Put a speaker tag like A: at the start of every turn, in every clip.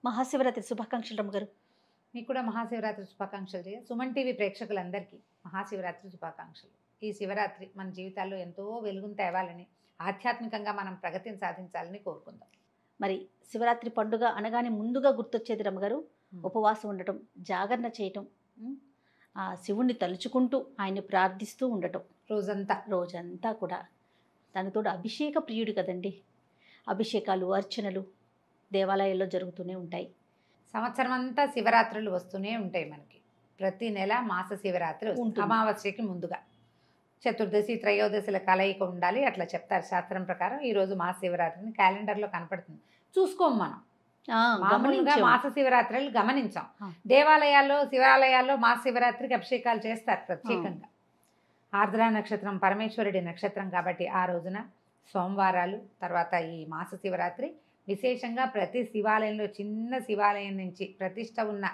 A: మహాశివరాత్రి శుభాకాంక్షలు రమ్మగారు.
B: మీకు కూడా మహాశివరాత్రి శుభాకాంక్షలు. సుమన్ టీవీ ప్రేక్షకులందరికీ మహాశివరాత్రి శుభాకాంక్షలు. ఈ శివరాత్రి మన జీవితాల్లో ఎంతో వెలుగును తేవాలని, ఆధ్యాత్మికంగా మనం ప్రగతిని సాధించాలని కోరుకుందాం.
A: మరి శివరాత్రి పండుగ అనగానే ముందుగా గుర్తొచ్చేది రమ్మగారు ఉపవాసం ఉండటం, జాగరణ చేయటం, ఆ శివుణ్ణి తలుచుకుంటూ ఆయన్ని ప్రార్థిస్తూ ఉండటం రోజంతా కూడా. దానితోడు అభిషేక ప్రియుడు కదండి. అభిషేకాలు, అర్చనలు దేవాలయాల్లో జరుగుతూనే ఉంటాయి.
B: సంవత్సరం అంతా శివరాత్రులు వస్తూనే ఉంటాయి మనకి. ప్రతి నెల మాస శివరాత్రి ఉంటుంది. అమావాస్యకి ముందుగా చతుర్దశి, త్రయోదశిల కలయిక ఉండాలి అట్లా చెప్తారు శాస్త్రం ప్రకారం. ఈరోజు మాస శివరాత్రిని క్యాలెండర్లో కనపడుతుంది, చూసుకోం మనం. మామూలుగా మాస శివరాత్రులు గమనించాం. దేవాలయాల్లో, శివాలయాల్లో మాస శివరాత్రికి అభిషేకాలు చేస్తారు ప్రత్యేకంగా. ఆర్ద్ర నక్షత్రం పరమేశ్వరుడి నక్షత్రం కాబట్టి ఆ రోజున సోమవారాలు, తర్వాత ఈ మాస శివరాత్రి విశేషంగా ప్రతి శివాలయంలో, చిన్న శివాలయం నుంచి ప్రతిష్ట ఉన్న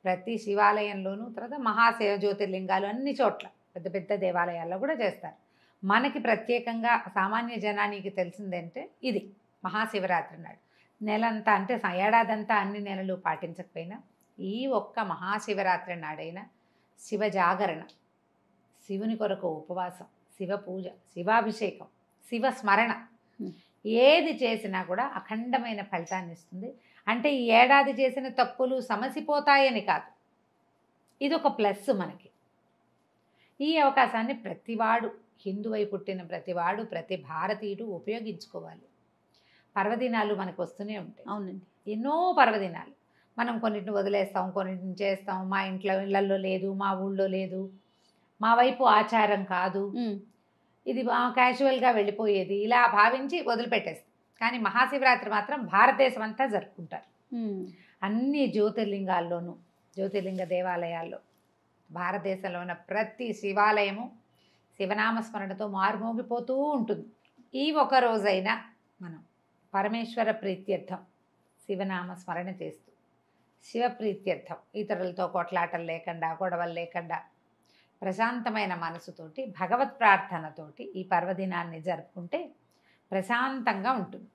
B: ప్రతి శివాలయంలోనూ, తర్వాత మహాశివ జ్యోతిర్లింగాలు అన్ని చోట్ల పెద్ద పెద్ద దేవాలయాల్లో కూడా చేస్తారు. మనకి ప్రత్యేకంగా సామాన్య జనానికి తెలిసిందంటే ఇది మహాశివరాత్రి నాడు. నెలంతా అంటే ఏడాదంతా అన్ని నెలలు పాటించకపోయినా ఈ ఒక్క మహాశివరాత్రి నాడైనా శివ జాగరణ, శివుని కొరకు ఉపవాసం, శివ పూజ, శివాభిషేకం, శివ స్మరణ ఏది చేసినా కూడా అఖండమైన ఫలితాన్ని ఇస్తుంది. అంటే ఈ ఏడాది చేసిన తప్పులు సమసిపోతాయని కాదు, ఇది ఒక ప్లస్ మనకి. ఈ అవకాశాన్ని ప్రతివాడు, హిందువై పుట్టిన ప్రతివాడు, ప్రతి భారతీయుడు ఉపయోగించుకోవాలి. పర్వదినాలు మనకు వస్తూనే ఉంటాయి.
A: అవునండి,
B: ఎన్నో పర్వదినాలు. మనం కొన్నిటిని వదిలేస్తాం, కొన్నిటిని చేస్తాం. మా ఇళ్ళల్లో లేదు, మా ఊళ్ళో లేదు, మా వైపు ఆచారం కాదు, ఇది క్యాజువల్గా వెళ్ళిపోయేది, ఇలా భావించి వదిలిపెట్టేస్తాం. కానీ మహాశివరాత్రి మాత్రం భారతదేశం అంతా జరుపుకుంటారు. అన్ని జ్యోతిర్లింగాల్లోనూ, జ్యోతిర్లింగ దేవాలయాల్లో భారతదేశంలో ఉన్న ప్రతి శివాలయము శివనామస్మరణతో మారుమోగిపోతూ ఉంటుంది. ఈ ఒక రోజైనా మనం పరమేశ్వర ప్రీత్యర్థం శివనామ స్మరణ చేస్తూ, శివ ప్రీత్యర్థం ఇతరులతో కొట్లాటలు లేకుండా, గొడవలు లేకుండా, ప్రశాంతమైన మనసుతోటి, భగవత్ ప్రార్థనతోటి ఈ పర్వదినాన్ని జరుపుకుంటే ప్రశాంతంగా ఉంటుంది.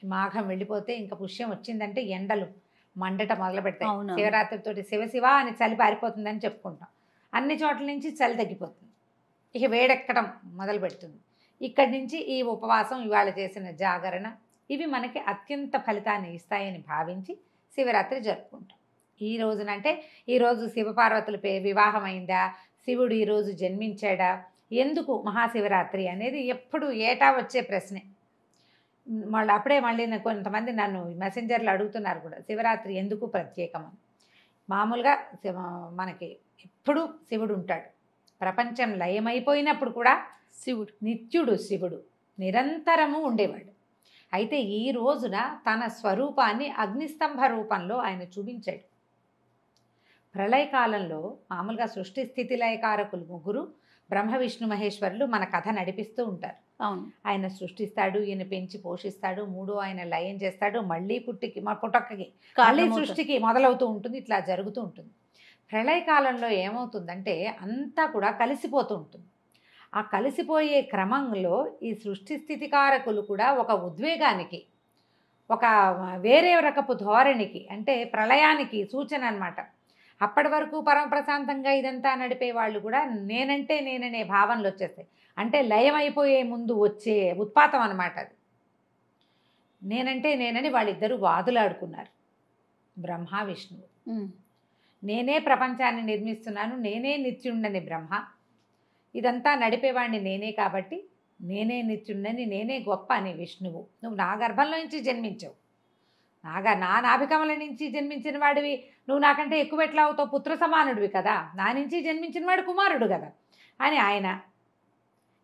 B: మాఘం వెళ్ళిపోతే ఇంకా పుష్యం వచ్చిందంటే ఎండలు మండట మొదలు పెడతాయి. శివరాత్రితోటి శివ అని చలి పారిపోతుందని చెప్పుకుంటాం. అన్ని చోట్ల నుంచి చలి తగ్గిపోతుంది, ఇక వేడెక్కడం మొదలు పెడుతుంది. ఇక్కడి నుంచి ఈ ఉపవాసం, ఇవాళ చేసిన జాగరణ, ఇవి మనకి అత్యంత ఫలితాన్ని ఇస్తాయని భావించి శివరాత్రి జరుపుకుంటాం. ఈ రోజునంటే ఈరోజు శివపార్వతుల వివాహం అయిందా, శివుడు ఈరోజు జన్మించాడా, ఎందుకు మహాశివరాత్రి అనేది ఎప్పుడు ఏటా వచ్చే ప్రశ్నే. మళ్ళీ కొంతమంది నన్ను మెసెంజర్లు అడుగుతున్నారు కూడా, శివరాత్రి ఎందుకు ప్రత్యేకమని. మామూలుగా మనకి ఎప్పుడు శివుడు ఉంటాడు. ప్రపంచం లయమైపోయినప్పుడు కూడా శివుడు, నిత్యుడు శివుడు నిరంతరము ఉండేవాడు. అయితే ఈ రోజున తన స్వరూపాన్ని అగ్నిస్తంభ రూపంలో ఆయన చూపించాడు. ప్రళయకాలంలో మామూలుగా సృష్టి స్థితి లయకారకులు ముగ్గురు, బ్రహ్మ విష్ణు మహేశ్వరులు మన కథ నడిపిస్తూ ఉంటారు.
A: అవును,
B: ఆయన సృష్టిస్తాడు, ఈయన పెంచి పోషిస్తాడు, మూడో ఆయన లయం చేస్తాడు, మళ్ళీ పుట్టక్కకి మళ్ళీ సృష్టికి మొదలవుతూ ఉంటుంది. ఇట్లా జరుగుతూ ఉంటుంది. ప్రళయకాలంలో ఏమవుతుందంటే అంతా కూడా కలిసిపోతూ ఉంటుంది. ఆ కలిసిపోయే క్రమంలో ఈ సృష్టి స్థితికారకులు కూడా ఒక ఉద్వేగానికి, ఒక వేరే రకపు ధోరణికి, అంటే ప్రళయానికి సూచన అన్నమాట. అప్పటి వరకు పరమప్రశాంతంగా ఇదంతా నడిపే వాళ్ళు కూడా నేనంటే నేననే భావనలు వచ్చేస్తాయి. అంటే లయం అయిపోయే ముందు వచ్చే ఉత్పాతం అన్నమాట అది. నేనంటే నేనని వాళ్ళిద్దరూ వాదులాడుకున్నారు, బ్రహ్మ విష్ణువు. నేనే ప్రపంచాన్ని నిర్మిస్తున్నాను, నేనే నిత్యుండని బ్రహ్మ, ఇదంతా నడిపేవాడిని నేనే కాబట్టి నేనే నిత్యుండని, నేనే గొప్ప అని విష్ణువు. నువ్వు నా గర్భంలో నుంచి జన్మించావు, నా నాభికమల నుంచి జన్మించిన వాడివి, నువ్వు నాకంటే ఎక్కువ ఎట్లా అవుతావు, పుత్ర సమానుడివి కదా, నా నుంచి జన్మించిన వాడు కుమారుడు కదా అని ఆయన.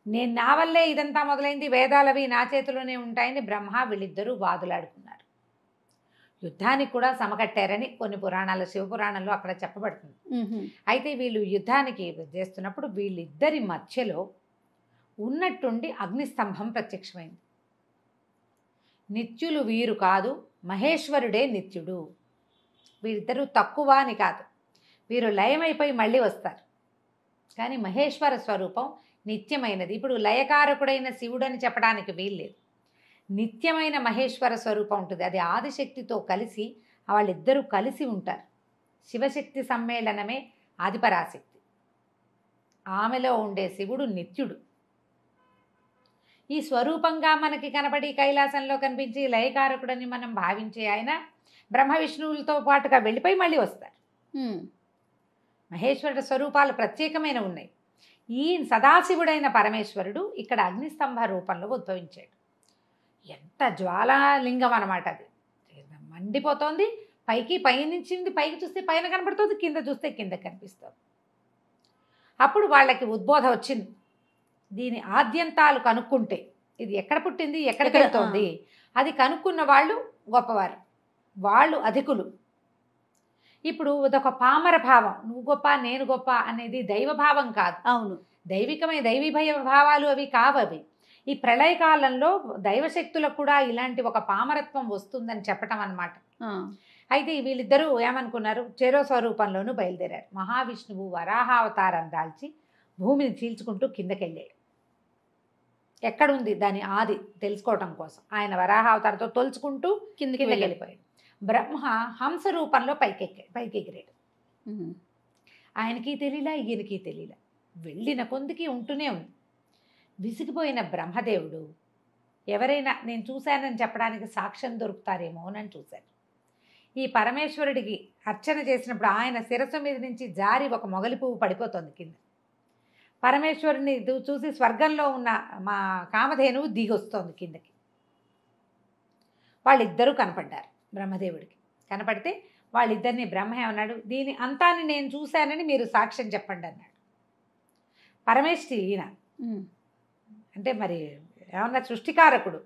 B: నేను నా వల్లే ఇదంతా మొదలైంది, వేదాలవి నా చేతిలోనే ఉంటాయని బ్రహ్మ వీళ్ళిద్దరూ వాదులాడుకున్నారు. యుద్ధానికి కూడా సమకట్టారని కొన్ని పురాణాలు, శివపురాణంలో అక్కడ చెప్పబడుతుంది. అయితే వీళ్ళు యుద్ధానికి చేస్తున్నప్పుడు వీళ్ళిద్దరి మధ్యలో ఉన్నట్టుండి అగ్నిస్తంభం ప్రత్యక్షమైంది. నిత్యులు వీరు కాదు, మహేశ్వరుడే నిత్యుడు. వీరిద్దరూ తక్కువ అని కాదు, వీరు లయమైపోయి మళ్ళీ వస్తారు. కానీ మహేశ్వర స్వరూపం నిత్యమైనది. ఇప్పుడు లయకారకుడైన శివుడని చెప్పడానికి వీల్లేదు. నిత్యమైన మహేశ్వర స్వరూపం ఉంటుంది. అది ఆదిశక్తితో కలిసి వాళ్ళిద్దరూ కలిసి ఉంటారు. శివశక్తి సమ్మేళనమే ఆదిపరాశక్తి. ఆమెలో ఉండే శివుడు నిత్యుడు. ఈ స్వరూపంగా మనకి కనపడి కైలాసంలో కనిపించి లయకారకుడని మనం భావించే ఆయన బ్రహ్మ విష్ణువులతో పాటుగా వెళ్ళిపోయి మళ్ళీ వస్తారు. మహేశ్వరుడు స్వరూపాలు ప్రత్యేకమైన ఉన్నాయి. ఈ సదాశివుడైన పరమేశ్వరుడు ఇక్కడ అగ్నిస్తంభ రూపంలో ఉద్భవించాడు. ఎంత జ్వాలాలింగం అన్నమాట అది. మండిపోతోంది. పైనుంచింది పైకి చూస్తే పైన కనపడుతుంది, కింద చూస్తే కింద కనిపిస్తుంది. అప్పుడు వాళ్ళకి ఉద్బోధ వచ్చింది. దీని ఆద్యంతాలు కనుక్కుంటే ఇది ఎక్కడ పుట్టింది, ఎక్కడికి వెళ్తోంది, అది కనుక్కున్న వాళ్ళు గొప్పవారు, వాళ్ళు అధికులు. ఇప్పుడు ఇదొక పామర భావం, నువ్వు గొప్ప నేను గొప్ప అనేది దైవభావం కాదు.
A: అవును,
B: దైవికమైన దైవీభయ భావాలు అవి కావవి. ఈ ప్రళయకాలంలో దైవశక్తులకు కూడా ఇలాంటి ఒక పామరత్వం వస్తుందని చెప్పటం అన్నమాట. అయితే వీళ్ళిద్దరూ ఏమనుకున్నారు, చెరో స్వరూపంలోనూ బయలుదేరారు. మహావిష్ణువు వరాహావతారం దాల్చి భూమిని చీల్చుకుంటూ కిందకెళ్ళాడు. ఎక్కడుంది దాని ఆది తెలుసుకోవటం కోసం ఆయన వరాహావతారంతో తొలుచుకుంటూ కిందకి వెళ్ళిపోయాడు. బ్రహ్మ హంస రూపంలో పైకి ఎగిరాడు. ఆయనకి తెలియలా, ఈయనకి తెలియలా. వెళ్ళిన కొందికి ఉంటూనే ఉంది. విసిగిపోయిన బ్రహ్మదేవుడు ఎవరైనా నేను చూశానని చెప్పడానికి సాక్ష్యం దొరుకుతారేమో అని చూశాను. ఈ పరమేశ్వరుడికి అర్చన చేసినప్పుడు ఆయన శిరస్సు మీద నుంచి జారి ఒక మొగలి పువ్వు పడిపోతుంది కింద. పరమేశ్వరుని చూసి స్వర్గంలో ఉన్న మా కామధేనువు దిగొస్తోంది కిందకి. వాళ్ళిద్దరూ కనపడ్డారు బ్రహ్మదేవుడికి. కనపడితే వాళ్ళిద్దరిని బ్రహ్మ ఏమన్నాడు, దీని అంతాన్ని నేను చూశానని మీరు సాక్ష్యం చెప్పండి అన్నాడు. పరమేశ్వరి ఈయన అంటే మరి ఏమన్నా సృష్టికారకుడు.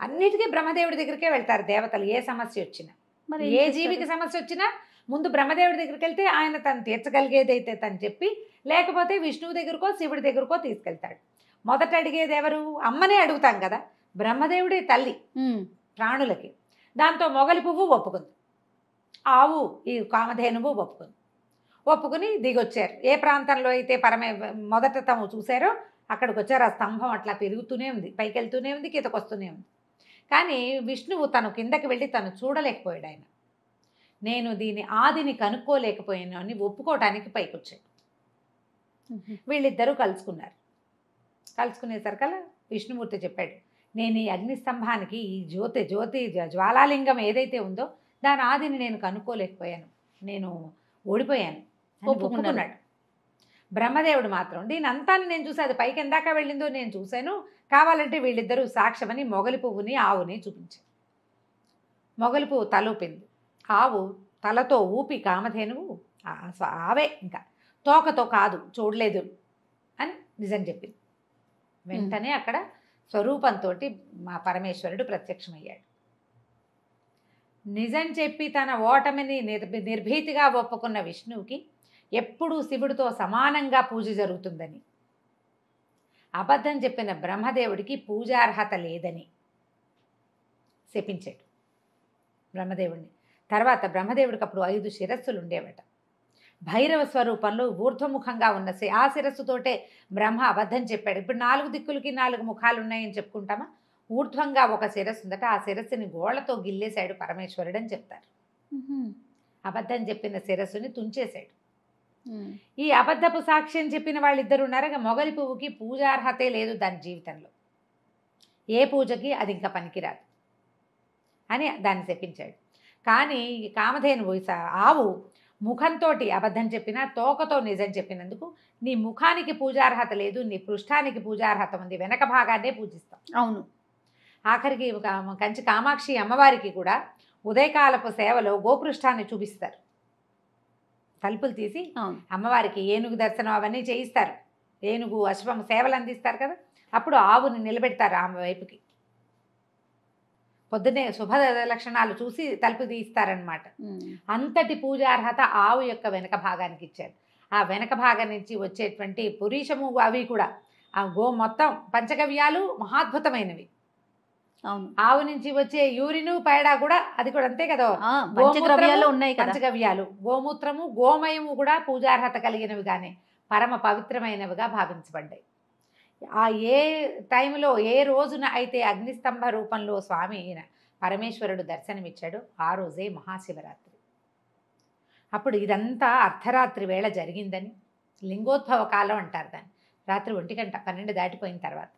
B: అన్నిటికీ బ్రహ్మదేవుడి దగ్గరికే వెళ్తారు దేవతలు. ఏ సమస్య వచ్చినా, మరి ఏ జీవికి సమస్య వచ్చినా ముందు బ్రహ్మదేవుడి దగ్గరికి వెళ్తే ఆయన తను తీర్చగలిగేదైతే తను చెప్పి, లేకపోతే విష్ణువు దగ్గరకో శివుడి దగ్గరకో తీసుకెళ్తాడు. మొదట అడిగేది ఎవరు, అమ్మనే అడుగుతాం కదా. బ్రహ్మదేవుడే తల్లి ప్రాణులకి. దాంతో మొగలి పువ్వు ఒప్పుకుంది, ఆవు ఈ కామధేనువు ఒప్పుకుని దిగొచ్చారు. ఏ ప్రాంతంలో అయితే మొదట తాము చూశారో అక్కడికి వచ్చారు. ఆ స్తంభం అట్లా పెరుగుతూనే ఉంది, పైకి వెళ్తూనే ఉంది, కిందకొస్తూనే ఉంది. కానీ విష్ణువు తను కిందకి వెళ్ళి తను చూడలేకపోయాడు. ఆయన నేను దీని ఆదిని కనుక్కోలేకపోయాను అని ఒప్పుకోవటానికి పైకి వచ్చాడు. వీళ్ళిద్దరూ కలుసుకున్నారు. కలుసుకునేసరికల్లా విష్ణుమూర్తి చెప్పాడు, నేను ఈ అగ్నిస్తంభానికి ఈ జ్యోతి జ్వాలాలింగం ఏదైతే ఉందో దాని ఆదిని నేను కనుక్కోలేకపోయాను, నేను ఓడిపోయాను ఒప్పుకున్నాడు. బ్రహ్మదేవుడు మాత్రం దీని అంతాన్ని నేను చూసి అది పైకి ఎందాక వెళ్ళిందో నేను చూశాను, కావాలంటే వీళ్ళిద్దరూ సాక్ష్యమని మొగలి పువ్వుని ఆవుని చూపించారు. మొగలి పువ్వు తలూపింది, ఆవు తలతో ఊపి కామధేనువు ఆవే ఇంకా తోకతో కాదు చూడలేదు అని నిజం చెప్పింది. వెంటనే అక్కడ స్వరూపంతో మా పరమేశ్వరుడు ప్రత్యక్షమయ్యాడు. నిజం చెప్పి తన ఓటమిని నిర్భీతిగా ఒప్పుకున్న విష్ణువుకి ఎప్పుడూ శివుడితో సమానంగా పూజ జరుగుతుందని, అబద్ధం చెప్పిన బ్రహ్మదేవుడికి పూజార్హత లేదని శపించాడు బ్రహ్మదేవుడిని. తర్వాత బ్రహ్మదేవుడికి అప్పుడు 5 శిరస్సులు ఉండేవట. భైరవ స్వరూపంలో ఊర్ధ్వముఖంగా ఉన్న ఆ శిరస్సుతోటే బ్రహ్మ అబద్ధం చెప్పాడు. ఇప్పుడు 4 దిక్కులకి 4 ముఖాలు ఉన్నాయని చెప్పుకుంటామా, ఊర్ధ్వంగా ఒక శిరస్సు ఉందట. ఆ శిరస్సుని గోళ్లతో గిల్లేశాడు పరమేశ్వరుడు అని చెప్తారు. అబద్ధం చెప్పిన శిరస్సుని తుంచేశాడు. ఈ అబద్ధపు సాక్ష్యం చెప్పిన వాళ్ళిద్దరు ఉన్నారుగా, మొగలి పువ్వుకి పూజార్హతే లేదు దాని జీవితంలో, ఏ పూజకి అది ఇంకా పనికిరాదు అని దాన్ని శపించాడు. కానీ ఈ కామధేనువు ఆవు ముఖంతో అబద్ధం చెప్పినా తోకతో నిజం చెప్పినందుకు నీ ముఖానికి పూజార్హత లేదు, నీ పృష్ఠానికి పూజార్హత ఉంది, వెనక భాగాన్నే పూజిస్తాం.
A: అవును.
B: ఆఖరికి కంచి కామాక్షి అమ్మవారికి కూడా ఉదయకాలపు సేవలో గోపృష్ఠాన్ని చూపిస్తారు. తలుపులు తీసి అమ్మవారికి ఏనుగు దర్శనం అవన్నీ చేయిస్తారు. ఏనుగు అశ్వం సేవలు అందిస్తారు కదా, అప్పుడు ఆవుని నిలబెడతారు ఆమె వైపుకి. పొద్దునే శుభ లక్షణాలు చూసి తలుపు తీస్తారనమాట. అంతటి పూజార్హత ఆవు యొక్క వెనక భాగానికి ఇచ్చారు. ఆ వెనక భాగం నుంచి వచ్చేటువంటి పురీషము అవి కూడా ఆ మొత్తం పంచగవ్యాలు మహాద్భుతమైనవి.
A: అవును.
B: ఆవు నుంచి వచ్చే యూరిను పేడ కూడా అది కూడా అంతే కదా,
A: పంచగవ్యాలు ఉన్నాయి.
B: పంచగవ్యాలు గోమూత్రము గోమయము కూడా పూజార్హత కలిగినవిగానే పరమ పవిత్రమైనవిగా భావించబడ్డాయి. ఆ ఏ టైంలో ఏ రోజున అయితే అగ్నిస్తంభ రూపంలో స్వామి పరమేశ్వరుడు దర్శనమిచ్చాడు ఆ రోజే మహాశివరాత్రి. అప్పుడు ఇదంతా అర్ధరాత్రి వేళ జరిగిందని, లింగోద్భవ కాలం అంటారు దాన్ని. రాత్రి 1 గంట 12 దాటిపోయిన తర్వాత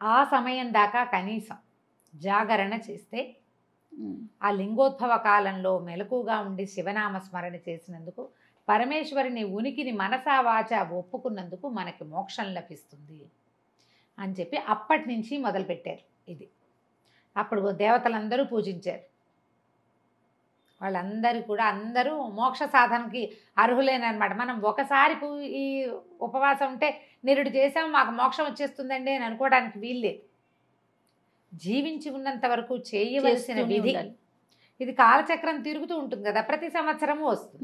B: ఆ సమయం దాకా కనీసం జాగరణ చేస్తే ఆ లింగోద్భవ కాలంలో మెలకుగా ఉండి శివనామ స్మరణ చేసినందుకు, పరమేశ్వరుని ఉనికిని మనసా వాచ ఒప్పుకున్నందుకు మనకి మోక్షం లభిస్తుంది అని చెప్పి అప్పటి నుంచి మొదలుపెట్టారు ఇది. అప్పుడు దేవతలందరూ పూజించారు. వాళ్ళందరూ కూడా అందరూ మోక్ష సాధనకి అర్హులేనమాట. మనం ఒకసారి ఈ ఉపవాసం ఉంటే నిరుడు చేసాం మాకు మోక్షం వచ్చేస్తుందండి అని అనుకోవడానికి వీల్లేదు. జీవించి ఉన్నంత వరకు చేయవలసిన విధి. ఇది కాలచక్రం తిరుగుతూ ఉంటుంది కదా, ప్రతి సంవత్సరము వస్తుంది.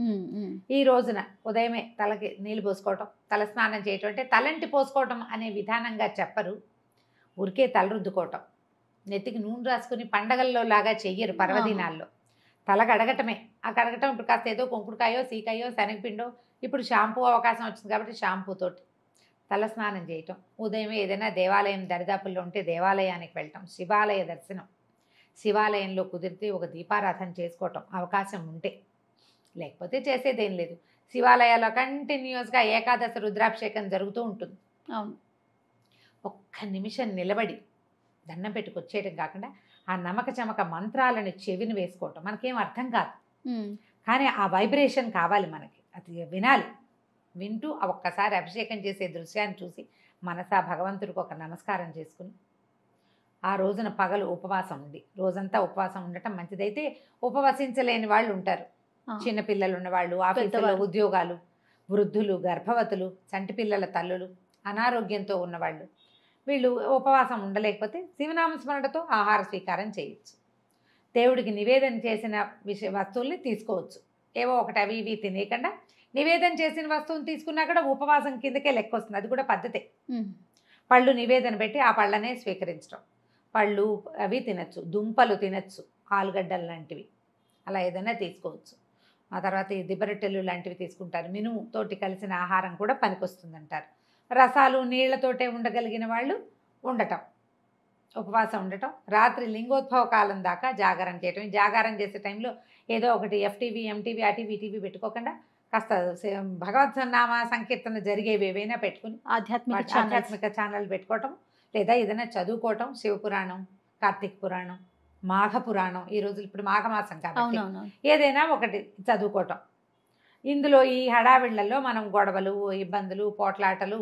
B: ఈ రోజున ఉదయమే తలకి నీళ్ళు పోసుకోవటం, తల స్నానం చేయటం, అంటే తలంటి పోసుకోవటం అనే విధానంగా చెప్పరు, ఊరికే తల రుద్దుకోవటం, నెత్తికి నూనె రాసుకుని పండగల్లో లాగా చెయ్యరు పర్వదినాల్లో. తల కడగటమే. ఆ కడగటం ఇప్పుడు కాస్త ఏదో కుంకుడుకాయో సీకాయో శనగపిండో, ఇప్పుడు షాంపూ అవకాశం వచ్చింది కాబట్టి షాంపూతోటి తల స్నానం చేయటం, ఉదయమే ఏదైనా దేవాలయం దరిదాపుల్లో ఉంటే దేవాలయానికి వెళ్ళటం, శివాలయ దర్శనం, శివాలయంలో కుదిరితే ఒక దీపారాధన చేసుకోవటం అవకాశం ఉంటే, లేకపోతే చేసేదేం లేదు. శివాలయాల్లో కంటిన్యూస్గా ఏకాదశి రుద్రాభిషేకం జరుగుతూ ఉంటుంది.
A: అవును.
B: ఒక్క నిమిషం నిలబడి దండం పెట్టుకొచ్చేయటం కాకుండా ఆ నమక చమక మంత్రాలను చెవిని వేసుకోవటం. మనకేం అర్థం కాదు, కానీ ఆ వైబ్రేషన్ కావాలి మనకి, అది వినాలి. వింటూ ఆ ఒక్కసారి అభిషేకం చేసే దృశ్యాన్ని చూసి మనసా భగవంతుడికి ఒక నమస్కారం చేసుకుని ఆ రోజున పగలు ఉపవాసం ఉండి, రోజంతా ఉపవాసం ఉండటం మంచిదైతే ఉపవసించలేని వాళ్ళు ఉంటారు. చిన్నపిల్లలు ఉన్నవాళ్ళు, ఆఫీసులో ఉద్యోగాలు, వృద్ధులు, గర్భవతులు, చంటి పిల్లల తల్లులు, అనారోగ్యంతో ఉన్నవాళ్ళు, వీళ్ళు ఉపవాసం ఉండలేకపోతే శివనామ స్మరణతో ఆహార స్వీకారం చేయొచ్చు. దేవుడికి నివేదన చేసిన వస్తువుల్ని తీసుకోవచ్చు. ఏవో ఒకటి అవి ఇవి తినేయకుండా నివేదన చేసిన వస్తువుని తీసుకున్నా కూడా ఉపవాసం కిందకే లెక్క వస్తుంది. అది కూడా పద్ధతే. పళ్ళు నివేదన పెట్టి ఆ పళ్ళనే స్వీకరించడం, పళ్ళు అవి తినచ్చు, దుంపలు తినచ్చు, ఆలుగడ్డలు లాంటివి అలా ఏదైనా తీసుకోవచ్చు. ఆ తర్వాత ఈ దిబ్బరొట్టెలు లాంటివి తీసుకుంటారు. మినుము తోటి కలిసిన ఆహారం కూడా పనికొస్తుంది అంటారు. రసాలు నీళ్లతోటే ఉండగలిగిన వాళ్ళు ఉండటం, ఉపవాసం ఉండటం, రాత్రి లింగోద్భవ కాలం దాకా జాగారం చేయటం. జాగారం చేసే టైంలో ఏదో ఒకటి ఎఫ్టీవీ ఎంటీవీ అటీవీ ఇటీవీ పెట్టుకోకుండా కాస్త భగవత్ నామ సంకీర్తన జరిగేవి ఏవైనా పెట్టుకుని ఆధ్యాత్మిక ఛానల్ పెట్టుకోవటం, లేదా ఏదైనా చదువుకోవటం, శివపురాణం, కార్తీక పురాణం, మాఘ పురాణం, ఈ రోజులు ఇప్పుడు మాఘమాసం కాబట్టి ఏదైనా ఒకటి చదువుకోవటం. ఇందులో ఈ హడావిళ్లలో మనం గొడవలు, ఇబ్బందులు, పోట్లాటలు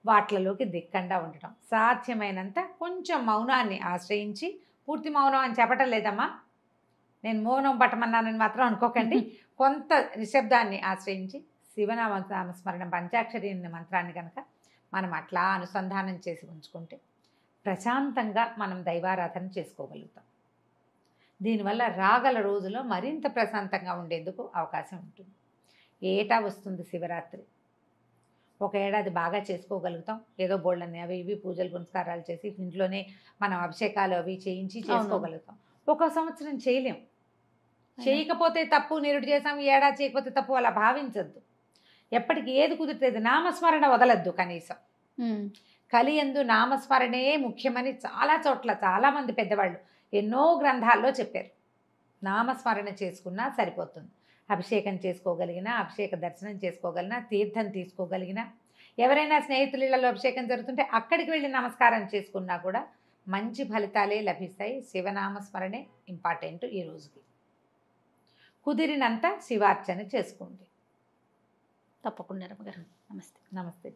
B: వాట్లలోకి దిక్కండా ఉండటం. సాధ్యమైనంత కొంచెం మౌనాన్ని ఆశ్రయించి, పూర్తి మౌనం అని చెప్పటం లేదమ్మా, నేను మౌనం పట్టమన్నానని మాత్రం అనుకోకండి, కొంత నిశ్శబ్దాన్ని ఆశ్రయించి శివనామస్మరణ పంచాక్షరి మంత్రాన్ని కనుక మనం అట్లా అనుసంధానం చేసి ఉంచుకుంటే ప్రశాంతంగా మనం దైవారాధన చేసుకోగలుగుతాం. దీనివల్ల రాగల రోజులో మరింత ప్రశాంతంగా ఉండేందుకు అవకాశం ఉంటుంది. ఏటా వస్తుంది శివరాత్రి, ఒక ఏడాది బాగా చేసుకోగలుగుతాం. ఏదో బోళ్ళని అవి ఇవి పూజలు పునస్కారాలు చేసి ఇంట్లోనే మనం అభిషేకాలు అవి చేయించి చేసుకోగలుగుతాం. ఒక సంవత్సరం చేయలేం. చేయకపోతే తప్పు, నిరుడు చేసాం, ఈ ఏడాది చేయకపోతే తప్పు అలా భావించద్దు. ఎప్పటికి ఏది కుదిరితే నామస్మరణ వదలద్దు. కనీసం కలియందు నామస్మరణే ముఖ్యమని చాలా చోట్ల చాలామంది పెద్దవాళ్ళు ఎన్నో గ్రంథాల్లో చెప్పారు. నామస్మరణ చేసుకున్నా సరిపోతుంది. అభిషేకం చేసుకోగలిగినా, అభిషేక దర్శనం చేసుకోగలిగినా, తీర్థం తీసుకోగలిగినా, ఎవరైనా స్నేహితులలో అభిషేకం జరుగుతుంటే అక్కడికి వెళ్ళి నమస్కారం చేసుకున్నా కూడా మంచి ఫలితాలే లభిస్తాయి. శివనామస్మరణే ఇంపార్టెంట్ ఈ రోజుకి. కుదిరినంత శివార్చన చేసుకోండి.
A: తప్పకుండా రమ్మగారు. నమస్తే.
B: నమస్తే.